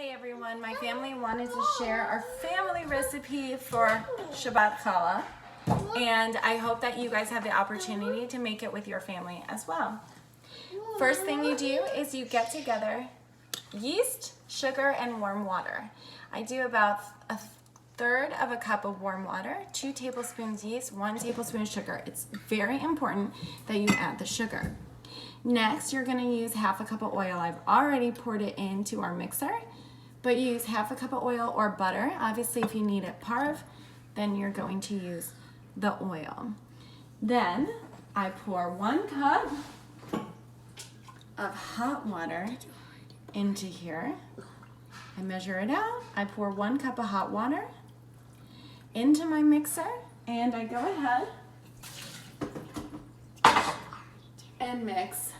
Hey everyone, my family wanted to share our family recipe for Shabbat Challah, and I hope that you guys have the opportunity to make it with your family as well. First thing you do is you get together yeast, sugar, and warm water. I do about a third of a cup of warm water, 2 tablespoons yeast, 1 tablespoon sugar. It's very important that you add the sugar. Next, you're going to use half a cup of oil. I've already poured it into our mixer, but use half a cup of oil or butter. Obviously, if you need it parv, then you're going to use the oil. Then I pour 1 cup of hot water into here. I measure it out. I pour 1 cup of hot water into my mixer, and I go ahead and mix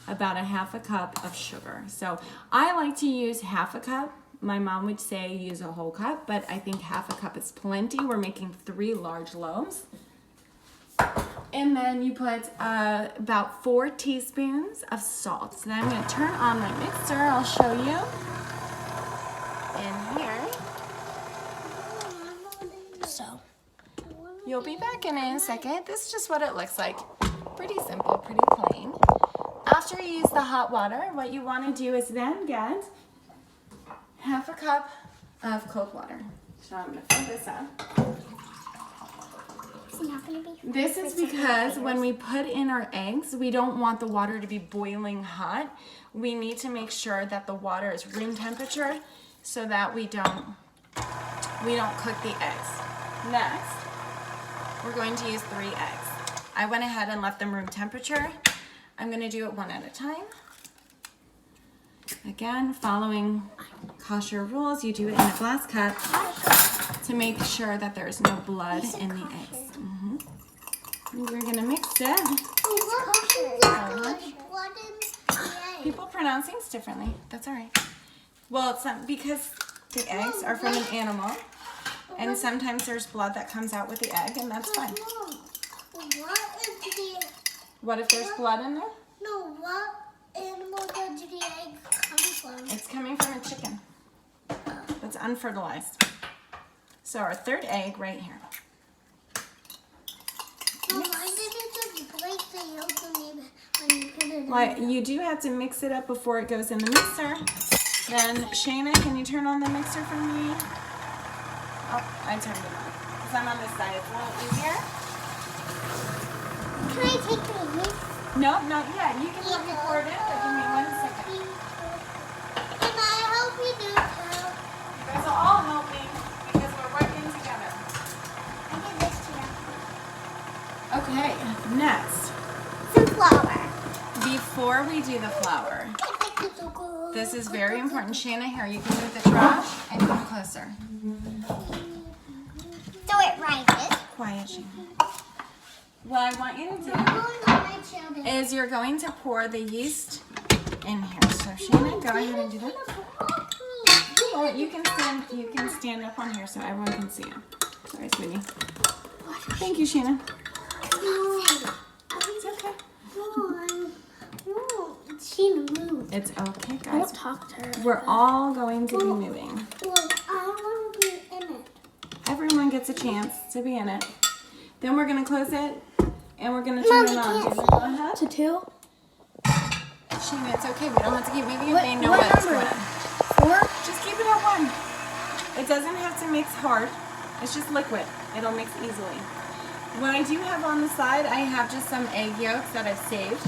about a half a cup of sugar. So I like to use half a cup. My mom would say use a whole cup, but I think half a cup is plenty. We're making 3 large loaves. And then you put about 4 teaspoons of salt. So then I'm going to turn on my mixer. I'll show you in here. So you'll be back in a second. This is just what it looks like. Pretty simple, pretty plain. After you use the hot water, what you want to do is then get half a cup of cold water. So I'm going to fill this up. This is because when we put in our eggs, we don't want the water to be boiling hot. We need to make sure that the water is room temperature so that we don't cook the eggs. Next, we're going to use 3 eggs. I went ahead and left them room temperature. I'm going to do it one at a time. Again, following kosher rules, you do it in a glass cup to make sure that there's no blood in the eggs. We're going to mix it. People pronounce things differently. That's all right. Well, it's not because the eggs are from an animal, and sometimes there's blood that comes out with the egg, and that's fine. What if there's blood in there? No, what animal does the egg come from? It's coming from a chicken that's unfertilized. So our 3rd egg right here. Why did it just break the yolk when you put it in? Well, you do have to mix it up before it goes in the mixer. Then, Shayna, can you turn on the mixer for me? Oh, I turned it on. Because I'm on this side. It's a little easier. Can I take the yeast? No, not yet. You can help me pour it in, but give me 1 second. Can I help you do too? You guys will all help me because we're working together. I did this too. Okay, next. Some flour. Before we do the flour, this is very important. Shayna, here, you can move the trash and come closer. Do it right. Quiet, Shayna. What I want you to do is you're going to pour the yeast in here. So Shayna, go ahead and do that. Well, you can stand up on here so everyone can see you. Sorry, sweetie. Thank you, Shayna. It's okay. Sheena, move. It's okay, Don't guys. talk to her. We're all going to be moving. Well, I want to be in it. Everyone gets a chance to be in it. Then we're going to close it, and we're going to turn it on. Go ahead. To 2? Shayna, it's okay. We don't have to keep moving. They know what's going on. 4? Just keep it at 1. It doesn't have to mix hard. It's just liquid. It'll mix easily. What I do have on the side, I have just some egg yolks that I've saved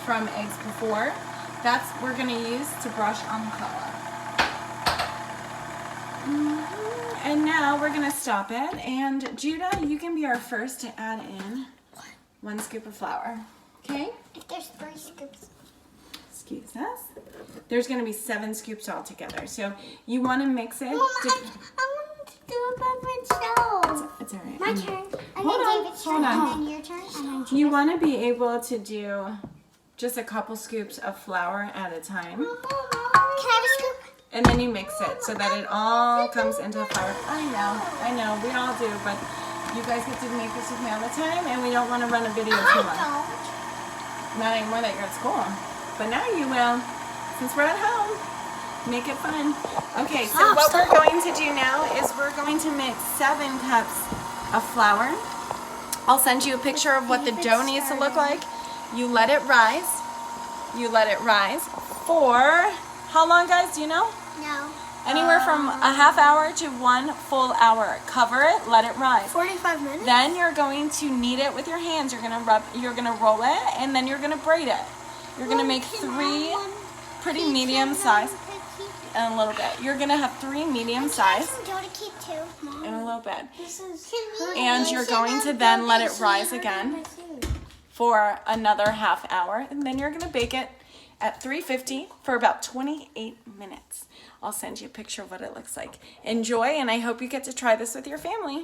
from eggs before. That's we're going to use to brush on the challah. And now we're going to stop it. And Judah, you can be our first to add in 1 scoop of flour. Okay? If there's 3 scoops. Excuse us. There's going to be 7 scoops altogether. So you want to mix it. Mom, I want to do it by myself. It's all right. My turn. And Hold then on, David's hold turn. on. And then your turn. And then You want to be able to do just a couple scoops of flour at a time. Can I have a scoop? And then you mix it so that it all comes into the flour. I know, we all do, but you guys get to make this with me all the time, and we don't want to run a video too long. Not anymore that you're at school. But now you will, since we're at home. Make it fun. Okay, so what we're going to do now is we're going to mix 7 cups of flour. I'll send you a picture of what the dough needs to look like. You let it rise. You let it rise for how long, guys? Do you know? No. Anywhere from a half hour to 1 full hour. Cover it, let it rise. 45 minutes? Then you're going to knead it with your hands. You're gonna roll it, and then you're gonna braid it. You're gonna make 3 pretty medium size in a little bit. You're gonna have 3 medium size in a little bit. And you're going to then let it rise again for another half hour, and then you're gonna bake it at 350 for about 28 minutes. I'll send you a picture of what it looks like. Enjoy, and I hope you get to try this with your family.